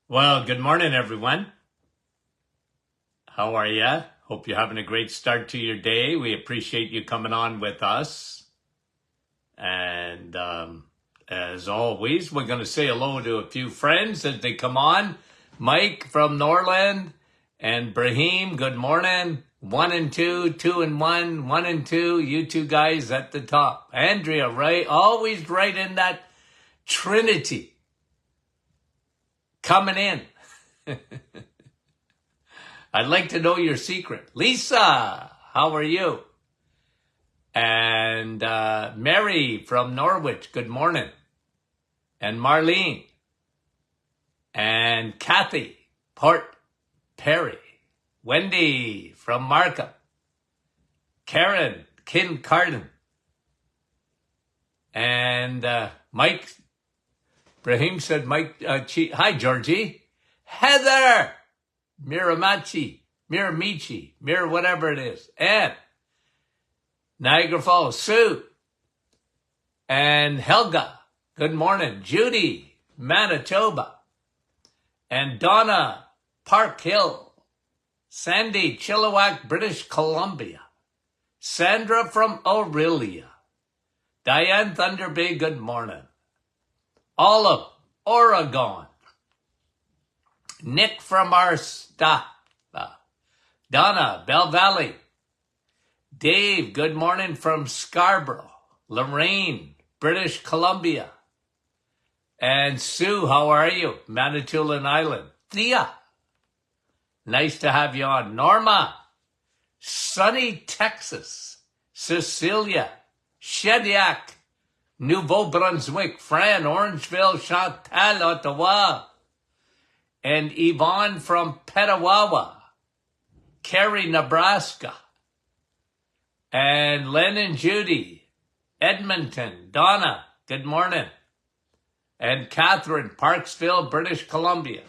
Well, good morning, everyone. How are you? Hope you're having a great start to your day. We appreciate you coming on with us. And as always, we're going to say hello to a few friends as they come on. Mike from Norland and Brahim, good morning. 1 and 2, 2 and 1, 1 and 2. You two guys at the top. Andrea, right? Always right in that Trinity. Coming in. I'd like to know your secret. Lisa, how are you? And Mary from Norwich, good morning. And Marlene. And Kathy, Port Perry. Wendy from Markham. Karen, Kincarden. And Mike, Brahim said Mike, hi Georgie. Heather, Miramichi, whatever it is. And Niagara Falls, Sue. And Helga, good morning. Judy, Manitoba. And Donna, Park Hill. Sandy, Chilliwack, British Columbia. Sandra from Aurelia. Diane Thunder Bay, good morning. Olive, Oregon. Nick from Arsta. Donna, Bell Valley. Dave, good morning from Scarborough. Lorraine, British Columbia. And Sue, how are you? Manitoulin Island. Thea, nice to have you on. Norma, sunny Texas. Cecilia, Shediac, Nouveau-Brunswick. Fran, Orangeville, Chantal, Ottawa. And Yvonne from Petawawa. Cary, Nebraska. And Len and Judy, Edmonton. Donna, good morning. And Catherine, Parksville, British Columbia.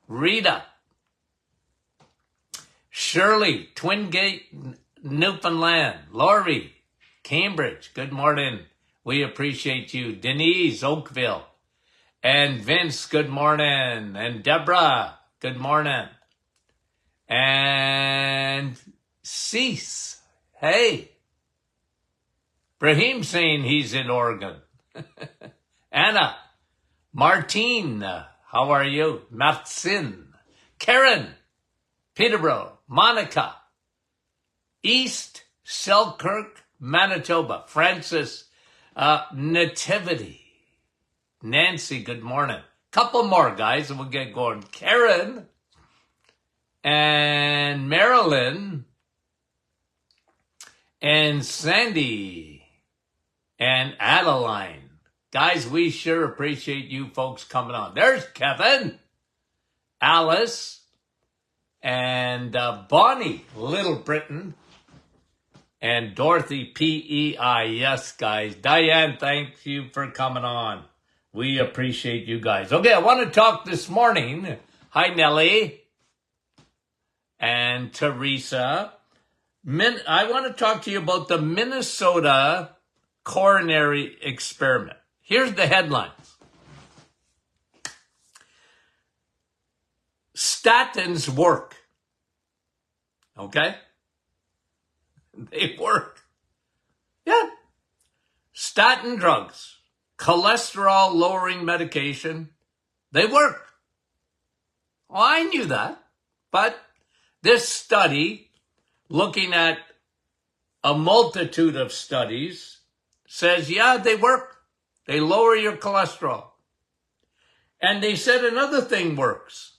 Rita, Shirley, Twingate, Newfoundland. Laurie, Cambridge, good morning. We appreciate you. Denise, Oakville. And Vince, good morning. And Deborah, good morning. And Cease, hey. Brahim saying he's in Oregon. Anna, Martine, how are you? Marcin, Karen, Peterborough, Monica, East Selkirk, Manitoba. Francis, Nativity. Nancy, good morning. Couple more, guys, and we'll get going. Karen and Marilyn and Sandy and Adeline. Guys, we sure appreciate you folks coming on. There's Kevin, Alice, and Bonnie, Little Britain, and Dorothy, PEI. Yes, guys. Diane, thank you for coming on. We appreciate you guys. Okay, I want to talk this morning. Hi, Nellie and Teresa. I want to talk to you about the Minnesota coronary experiment. Here's the headline. Statins work. Okay? They work. Yeah. Statin drugs, cholesterol lowering medication, they work. Well, I knew that. But this study, looking at a multitude of studies, says, yeah, they work. They lower your cholesterol. And they said another thing works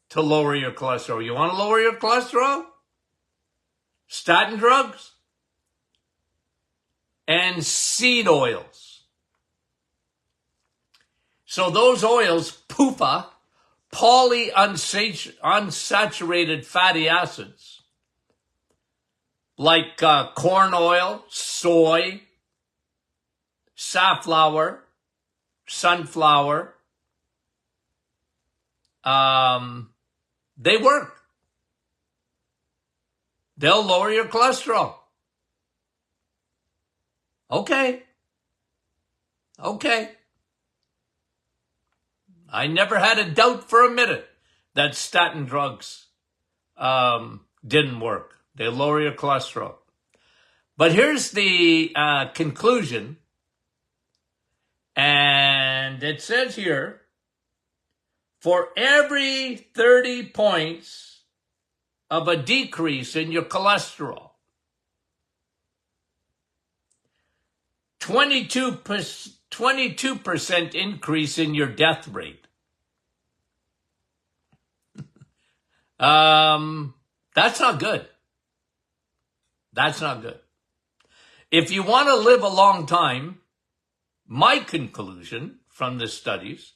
to lower your cholesterol. You want to lower your cholesterol? Statin drugs and seed oils. So those oils, PUFA, polyunsaturated fatty acids, like corn oil, soy, safflower, sunflower, they work. They'll lower your cholesterol. Okay. I never had a doubt for a minute that statin drugs didn't work. They lower your cholesterol. But here's the conclusion. And it says here, for every 30 points of a decrease in your cholesterol, 22% increase in your death rate. That's not good. That's not good. If you want to live a long time, my conclusion from the studies,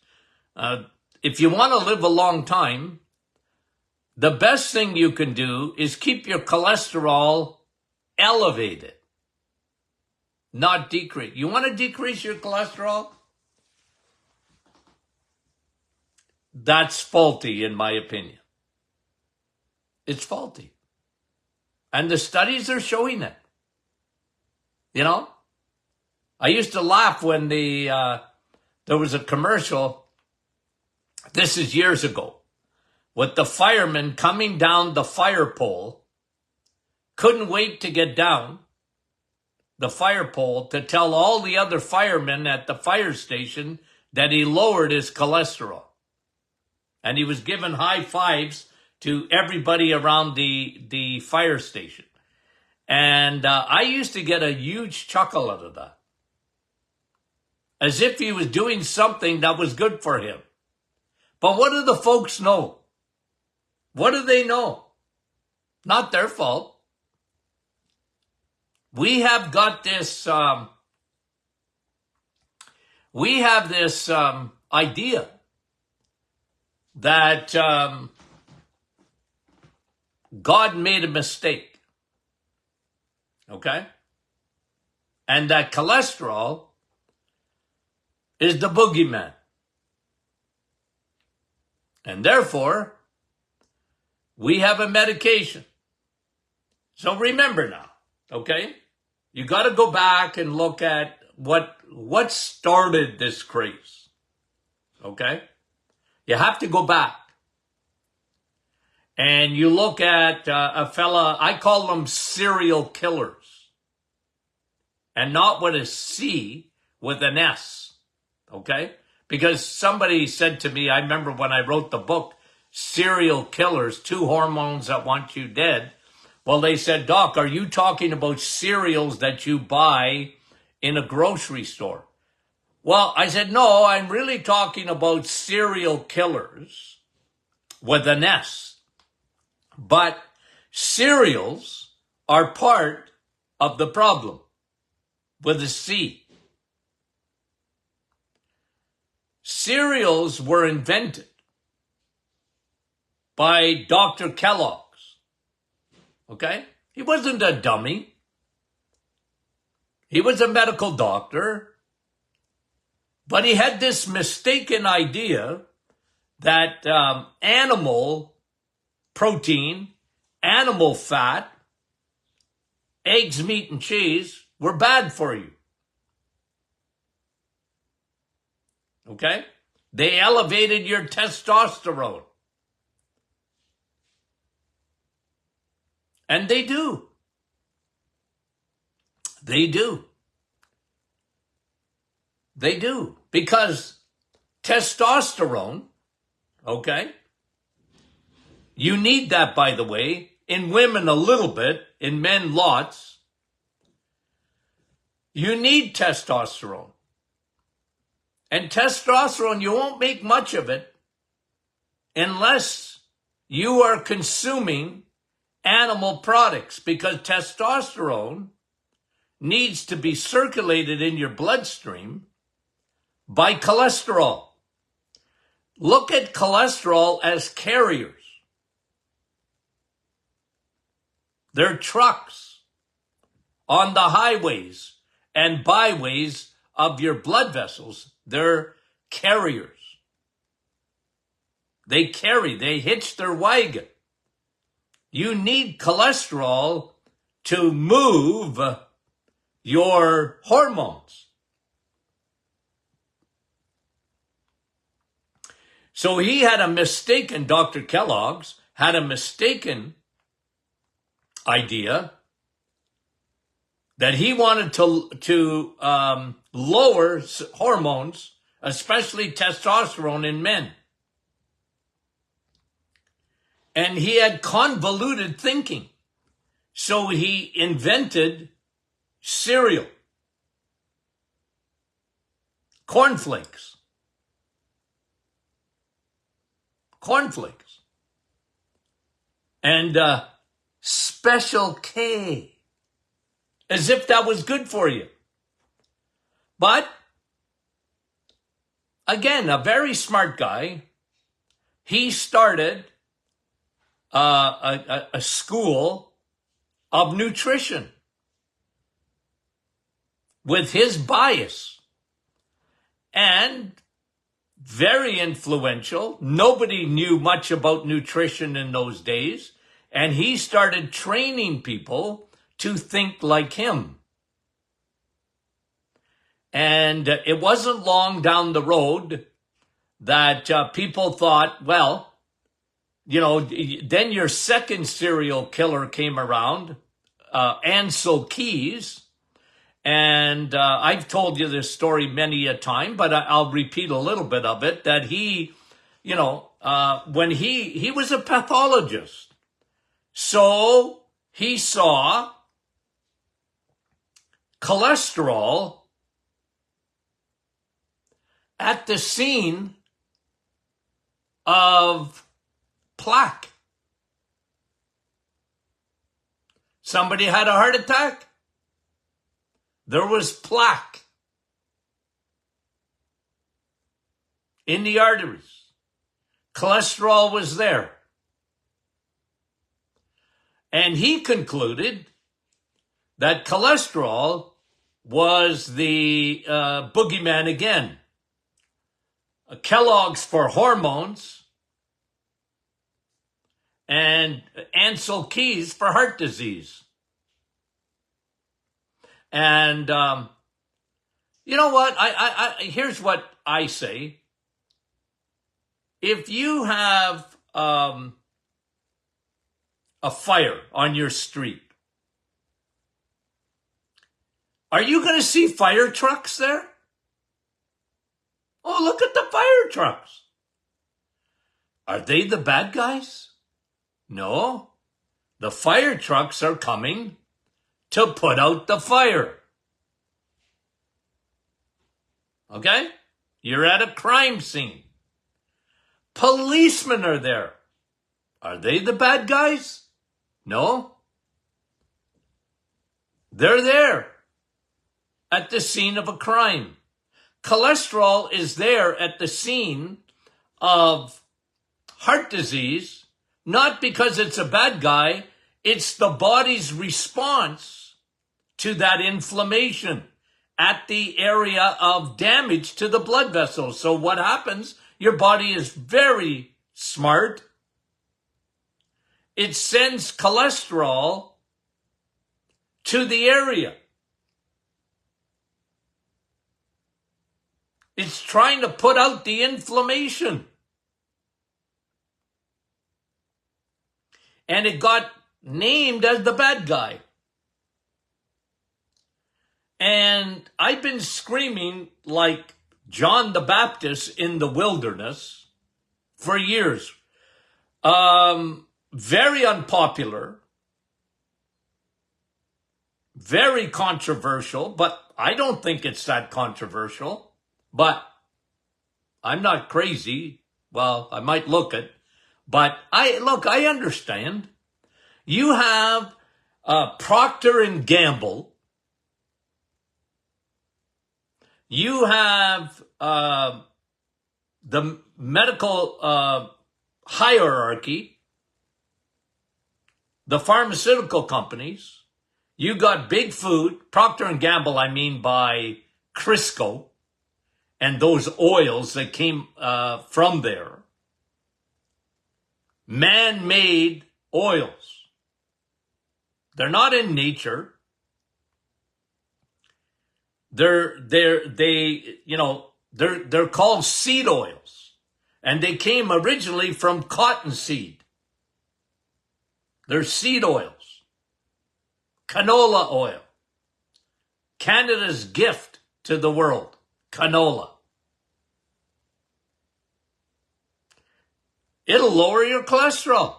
if you want to live a long time, the best thing you can do is keep your cholesterol elevated, not decrease. You want to decrease your cholesterol? That's faulty, in my opinion. It's faulty. And the studies are showing it. You know? I used to laugh when there was a commercial, this is years ago, with the fireman coming down the fire pole, couldn't wait to get down the fire pole to tell all the other firemen at the fire station that he lowered his cholesterol. And he was giving high fives to everybody around the fire station. And I used to get a huge chuckle out of that. As if he was doing something that was good for him. But what do the folks know? What do they know? Not their fault. We have got this, idea that God made a mistake. Okay? And that cholesterol is the boogeyman. And therefore, we have a medication. So remember now, okay? You got to go back and look at what started this craze. Okay? You have to go back. And you look at a fella, I call them serial killers. And not with a C, with an S. Okay? Because somebody said to me, I remember when I wrote the book, Serial Killers, 2 Hormones That Want You Dead. Well, they said, Doc, are you talking about cereals that you buy in a grocery store? Well, I said, no, I'm really talking about serial killers with an S. But cereals are part of the problem with a C. Cereals were invented by Dr. Kellogg's. Okay? He wasn't a dummy. He was a medical doctor. But he had this mistaken idea that animal protein, animal fat, eggs, meat, and cheese were bad for you. Okay? They elevated your testosterone. And they do. They do. They do. Because testosterone, okay? You need that, by the way, in women a little bit, in men lots. You need testosterone. And testosterone, you won't make much of it unless you are consuming animal products, because testosterone needs to be circulated in your bloodstream by cholesterol. Look at cholesterol as carriers. They're trucks on the highways and byways of your blood vessels. They're carriers. They hitch their wagon. You need cholesterol to move your hormones. So he had a mistaken, Dr. Kellogg's had a mistaken idea that he wanted to lower hormones, especially testosterone in men. And he had convoluted thinking. So he invented cereal, cornflakes, and Special K, as if that was good for you. But again, a very smart guy. He started a school of nutrition with his bias, and very influential. Nobody knew much about nutrition in those days, and he started training people to think like him. And it wasn't long down the road that people thought, well, you know, then your second serial killer came around, Ancel Keys. And I've told you this story many a time, but I'll repeat a little bit of it, that he, you know, when he was a pathologist. So he saw cholesterol at the scene of plaque. Somebody had a heart attack. There was plaque in the arteries. Cholesterol was there. And he concluded that cholesterol was the boogeyman again. Kellogg's for hormones and Ancel Keys for heart disease. And you know what? Here's what I say. If you have a fire on your street, are you going to see fire trucks there? Oh, look at the fire trucks. Are they the bad guys? No. The fire trucks are coming to put out the fire. Okay? You're at a crime scene. Policemen are there. Are they the bad guys? No. They're there at the scene of a crime. Cholesterol is there at the scene of heart disease, not because it's a bad guy. It's the body's response to that inflammation at the area of damage to the blood vessels. So what happens? Your body is very smart. It sends cholesterol to the area. It's trying to put out the inflammation. And it got named as the bad guy. And I've been screaming like John the Baptist in the wilderness for years. Very unpopular. Very controversial, but I don't think it's that controversial. But I'm not crazy. Well, I might look it. But I understand. You have Procter and Gamble. You have the medical hierarchy, the pharmaceutical companies. You got big food, Procter and Gamble, I mean by Crisco, and those oils that came from there. Man-made oils. They're not in nature. They're called seed oils. And they came originally from cottonseed. They're seed oils. Canola oil. Canada's gift to the world. Canola. It'll lower your cholesterol.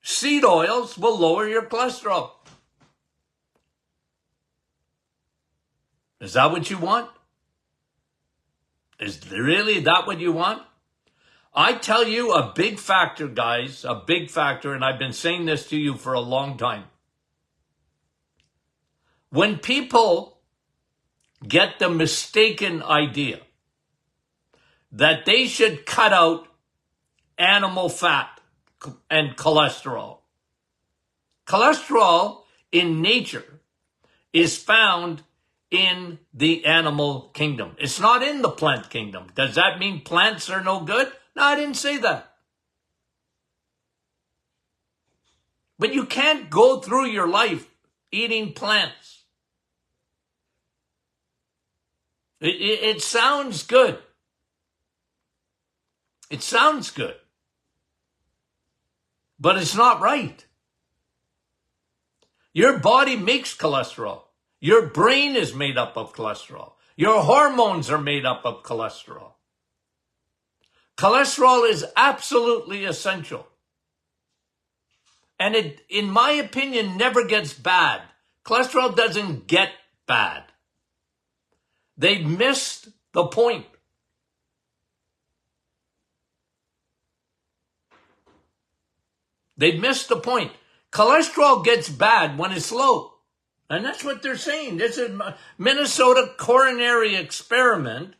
Seed oils will lower your cholesterol. Is that what you want? Is really that what you want? I tell you a big factor, guys, a big factor, and I've been saying this to you for a long time. When people get the mistaken idea that they should cut out animal fat and cholesterol. Cholesterol in nature is found in the animal kingdom. It's not in the plant kingdom. Does that mean plants are no good? No, I didn't say that. But you can't go through your life eating plants. It sounds good. It sounds good. But it's not right. Your body makes cholesterol. Your brain is made up of cholesterol. Your hormones are made up of cholesterol. Cholesterol is absolutely essential. And it, in my opinion, never gets bad. Cholesterol doesn't get bad. They missed the point. They missed the point. Cholesterol gets bad when it's low. And that's what they're saying. This is a Minnesota coronary experiment.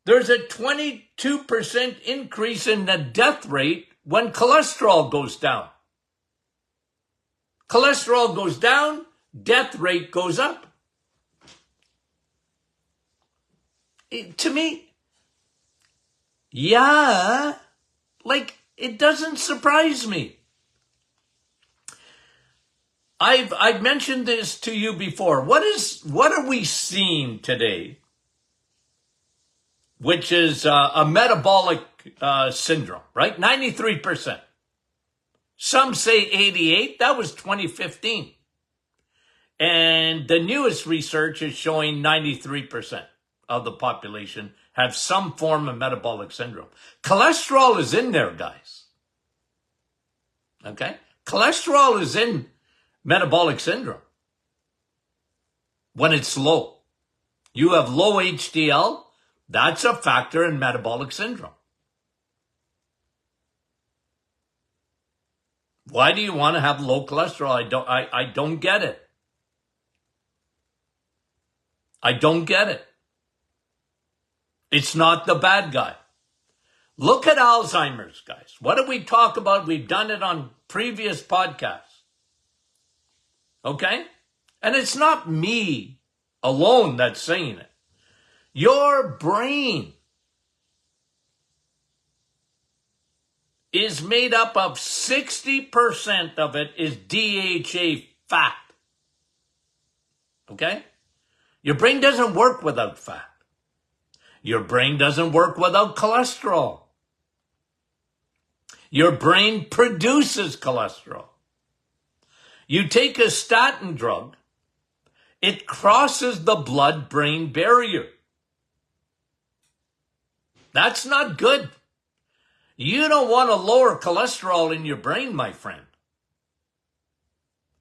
There's a 22% increase in the death rate when cholesterol goes down. Cholesterol goes down, death rate goes up. To me, yeah, like it doesn't surprise me. I've mentioned this to you before. What are we seeing today? Which is a metabolic syndrome, right? 93%. Some say 88. That was 2015. And the newest research is showing 93% of the population have some form of metabolic syndrome. Cholesterol is in there, guys. Okay? Cholesterol is in metabolic syndrome when it's low. You have low HDL, that's a factor in metabolic syndrome. Why do you want to have low cholesterol? I don't get it. I don't get it. It's not the bad guy. Look at Alzheimer's, guys. What did we talk about? We've done it on previous podcasts. Okay? And it's not me alone that's saying it. Your brain is made up of 60% of it is DHA fat. Okay? Your brain doesn't work without fat. Your brain doesn't work without cholesterol. Your brain produces cholesterol. You take a statin drug, it crosses the blood-brain barrier. That's not good. You don't want to lower cholesterol in your brain, my friend.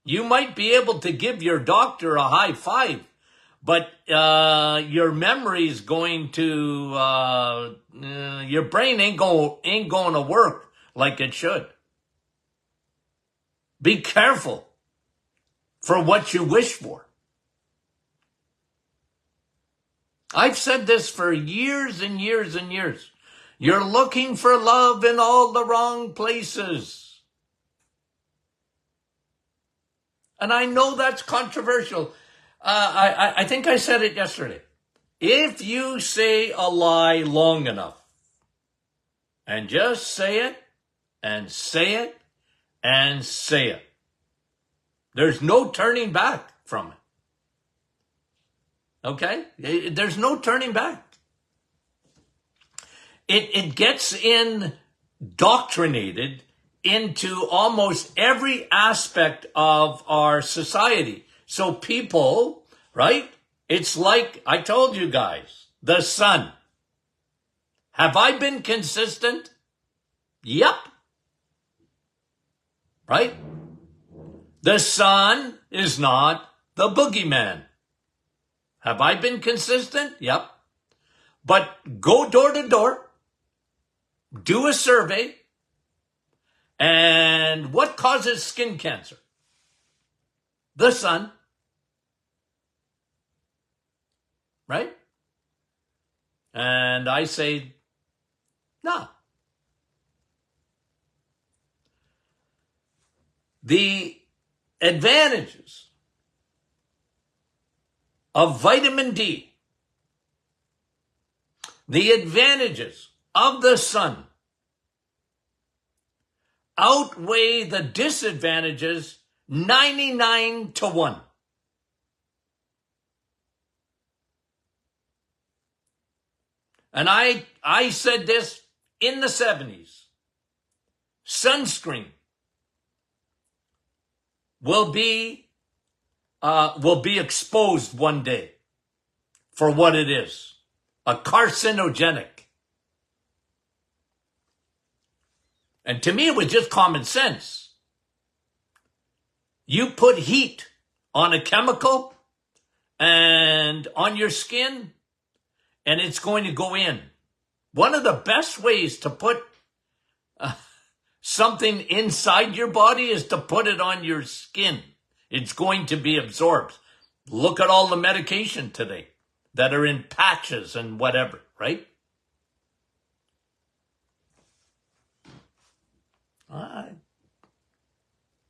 You might be able to give your doctor a high five, but your memory is going to, your brain ain't going to work like it should. Be careful for what you wish for. I've said this for years and years and years. You're looking for love in all the wrong places. And I know that's controversial. I think I said it yesterday. If you say a lie long enough, and just say it, and say it, and say it, there's no turning back from it. Okay? There's no turning back. it gets indoctrinated into almost every aspect of our society. So people, right? It's like I told you guys, the sun. Have I been consistent? Yep. Right? The sun is not the boogeyman. Have I been consistent? Yep. But go door to door, do a survey, and what causes skin cancer? The sun. Right? And I say, no. The advantages of vitamin D, the advantages of the sun outweigh the disadvantages 99-1. And I said this in the 70s. Sunscreen will be exposed one day for what it is, a carcinogenic. And to me, it was just common sense. You put heat on a chemical and on your skin, and it's going to go in. One of the best ways to put something inside your body is to put it on your skin. It's going to be absorbed. Look at all the medication today that are in patches and whatever, right?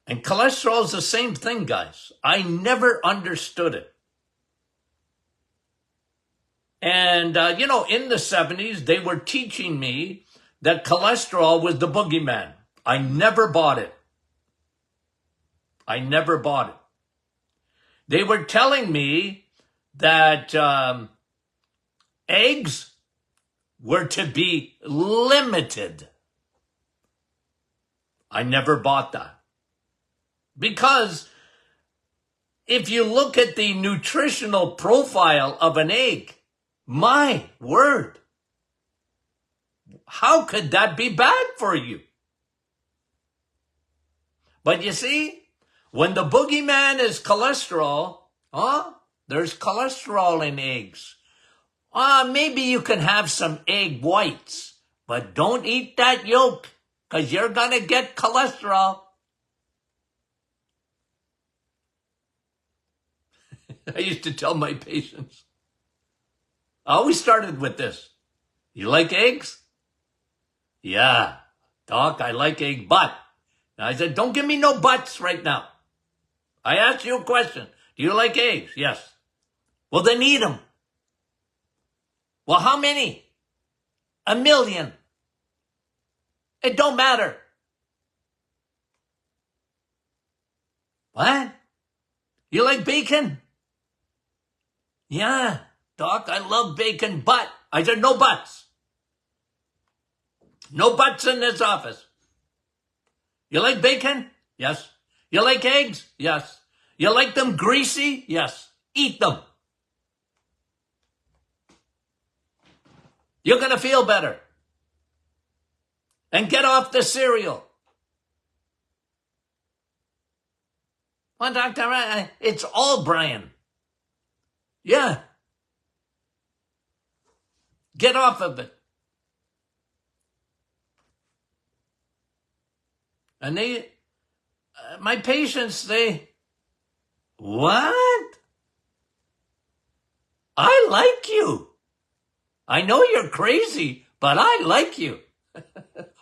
And cholesterol is the same thing, guys. I never understood it. And, in the 70s, they were teaching me that cholesterol was the boogeyman. I never bought it. I never bought it. They were telling me that eggs were to be limited. I never bought that. Because if you look at the nutritional profile of an egg, my word, how could that be bad for you? But you see, when the boogeyman is cholesterol, there's cholesterol in eggs. Maybe you can have some egg whites, but don't eat that yolk because you're going to get cholesterol. I used to tell my patients, I always started with this. You like eggs? Yeah, doc, I like egg butt. And I said, don't give me no butts right now. I asked you a question. Do you like eggs? Yes. Well, then eat them. Well, how many? 1 million. It don't matter. What? You like bacon? Yeah, doc, I love bacon, but I said no buts. No buts in this office. You like bacon? Yes. You like eggs? Yes. You like them greasy? Yes. Eat them. You're going to feel better. And get off the cereal. Well, Doctor, it's all Brian. Yeah. Get off of it. And my patients, what? I like you. I know you're crazy, but I like you.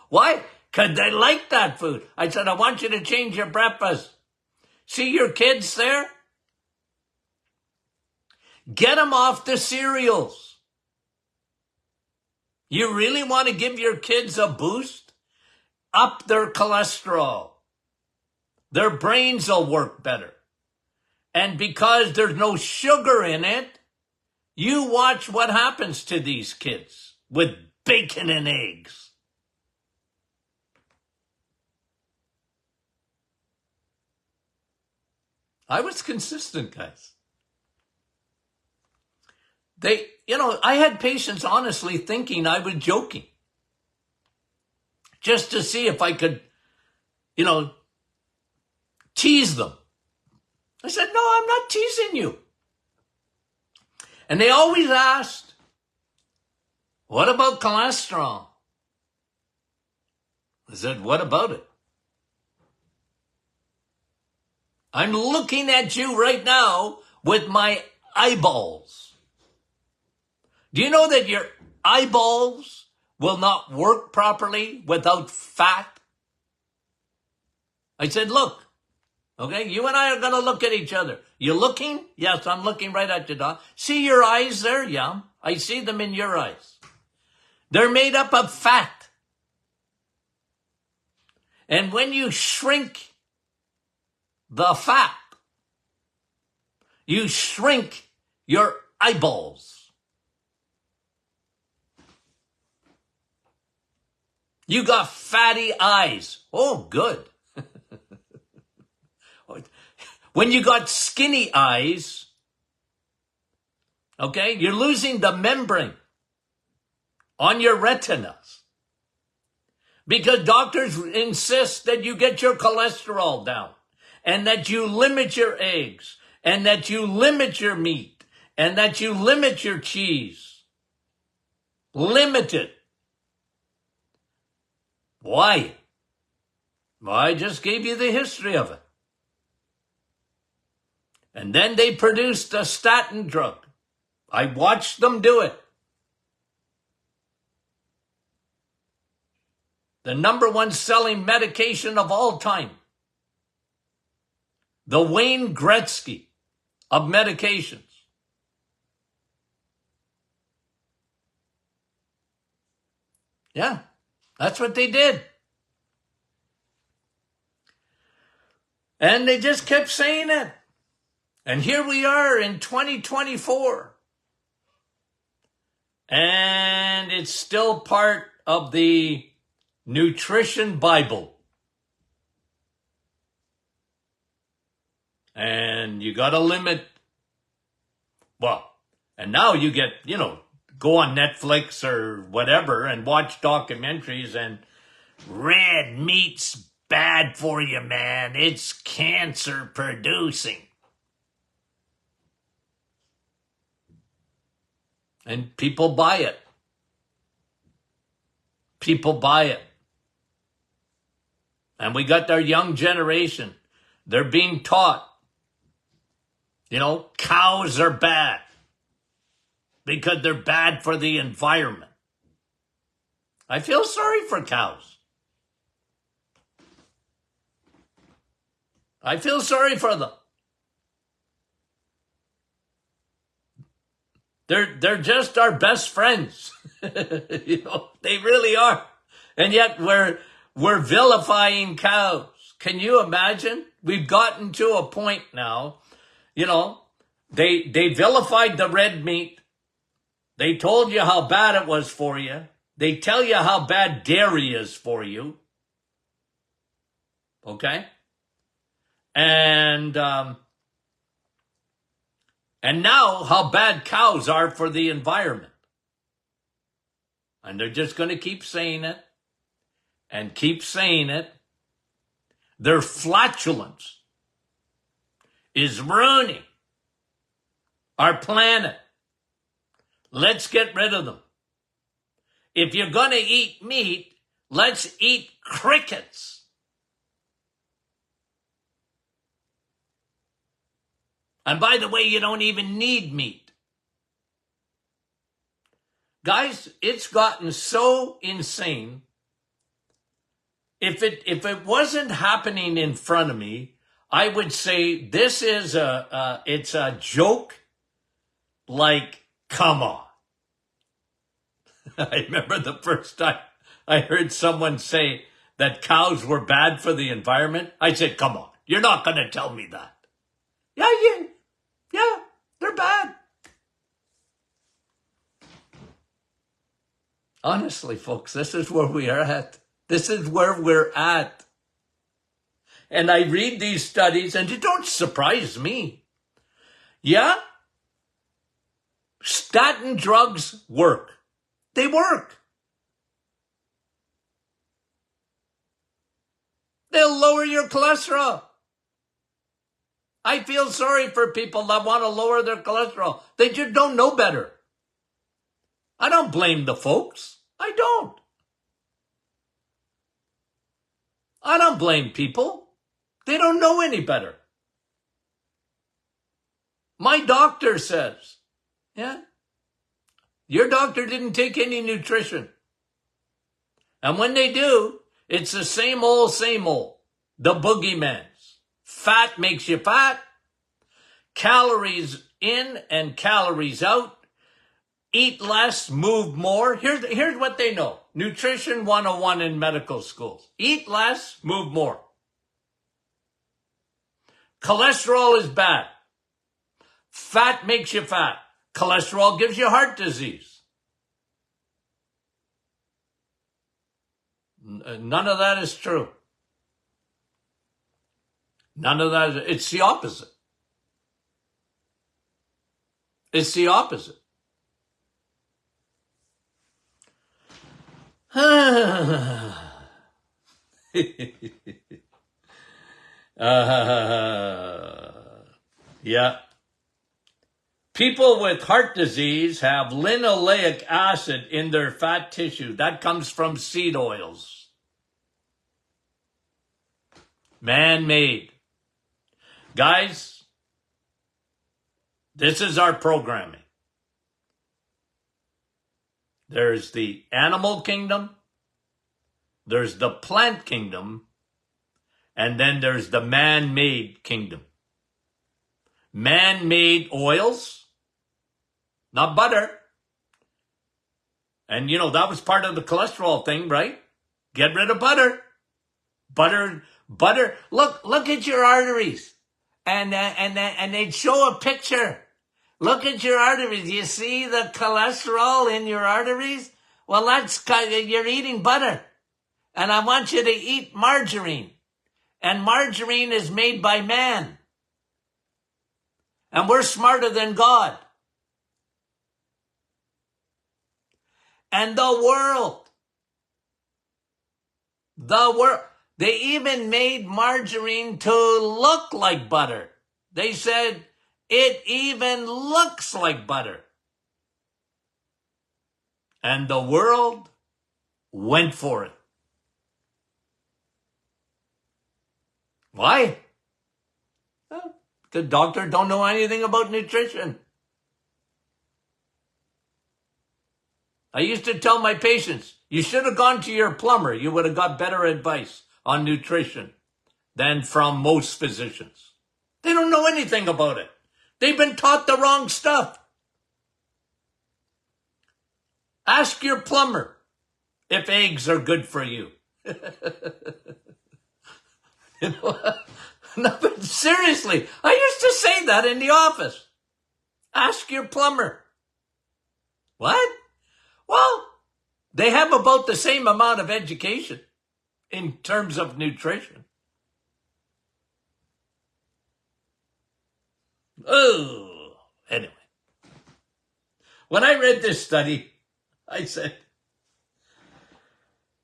Why? Because they like that food. I said, I want you to change your breakfast. See your kids there? Get them off the cereals. You really want to give your kids a boost? Up their cholesterol. Their brains will work better. And because there's no sugar in it, you watch what happens to these kids with bacon and eggs. I was consistent, guys. I had patients honestly thinking I was joking, just to see if I could, tease them. I said, no, I'm not teasing you. And they always asked, what about cholesterol? I said, what about it? I'm looking at you right now with my eyeballs. Do you know that your eyeballs will not work properly without fat? I said, look, okay, you and I are going to look at each other. You looking? Yes, I'm looking right at you, Doc. See your eyes there? Yeah, I see them in your eyes. They're made up of fat. And when you shrink the fat, you shrink your eyeballs. You got fatty eyes. Oh, good. When you got skinny eyes, okay, you're losing the membrane on your retinas because doctors insist that you get your cholesterol down and that you limit your eggs and that you limit your meat and that you limit your cheese. Limit it. Why? Well, I just gave you the history of it. And then they produced a statin drug. I watched them do it. The #1 selling medication of all time. The Wayne Gretzky of medications. Yeah, that's what they did. And they just kept saying it. And here we are in 2024. And it's still part of the nutrition Bible. And you got to limit. Well, and now you get, go on Netflix or whatever and watch documentaries, and red meat's bad for you, man. It's cancer producing. And people buy it. People buy it. And we got our young generation. They're being taught, cows are bad because they're bad for the environment. I feel sorry for cows. I feel sorry for them. They're just our best friends. They really are. And yet we're vilifying cows. Can you imagine? We've gotten to a point now, they vilified the red meat. They told you how bad it was for you. They tell you how bad dairy is for you. Okay? And now how bad cows are for the environment. And they're just going to keep saying it and keep saying it. Their flatulence is ruining our planet. Let's get rid of them. If you're going to eat meat, let's eat crickets. And by the way, you don't even need meat. Guys, it's gotten so insane. If it wasn't happening in front of me, I would say this is it's a joke. Like, come on. I remember the first time I heard someone say that cows were bad for the environment. I said, come on, you're not going to tell me that. Yeah, they're bad. Honestly, folks, this is where we are at. This is where we're at. And I read these studies and it don't surprise me. Yeah, statin drugs work. They work. They'll lower your cholesterol. I feel sorry for people that want to lower their cholesterol. They just don't know better. I don't blame the folks. I don't. I don't blame people. They don't know any better. My doctor says, yeah, your doctor didn't take any nutrition. And when they do, it's the same old, the boogeyman. Fat makes you fat. Calories in and calories out. Eat less, move more. Here's what they know. Nutrition 101 in medical schools. Eat less, move more. Cholesterol is bad. Fat makes you fat. Cholesterol gives you heart disease. None of that is true. None of that. It's the opposite. It's the opposite. Yeah. People with heart disease have linoleic acid in their fat tissue. That comes from seed oils. Man-made. Guys, this is our programming. There's the animal kingdom, there's the plant kingdom, and then there's the man-made kingdom. Man-made oils, not butter. And you know, that was part of the cholesterol thing, right? Get rid of butter. Butter. Look at your arteries. And they'd show a picture. Look at your arteries. You see the cholesterol in your arteries? Well, that's you're eating butter. And I want you to eat margarine. And margarine is made by man. And we're smarter than God. And the world, they even made margarine to look like butter. They said, it even looks like butter. And the world went for it. Why? Well, the doctor don't know anything about nutrition. I used to tell my patients, you should have gone to your plumber. You would have got better advice on nutrition than from most physicians. They don't know anything about it. They've been taught the wrong stuff. Ask your plumber if eggs are good for you. You know, no, but seriously, I used to say that in the office. Ask your plumber. What? Well, they have about the same amount of education in terms of nutrition. Oh, anyway. When I read this study, I said,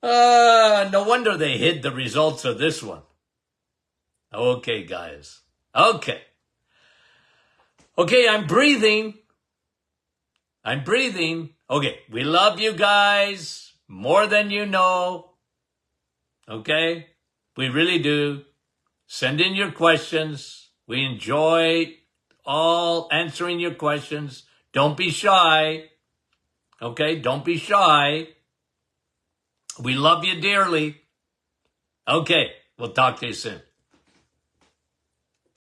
no wonder they hid the results of this one. Okay, guys. Okay, I'm breathing. Okay, we love you guys more than you know. Okay, we really do. Send in your questions. We enjoy all answering your questions. Don't be shy. Okay, don't be shy. We love you dearly. Okay, we'll talk to you soon.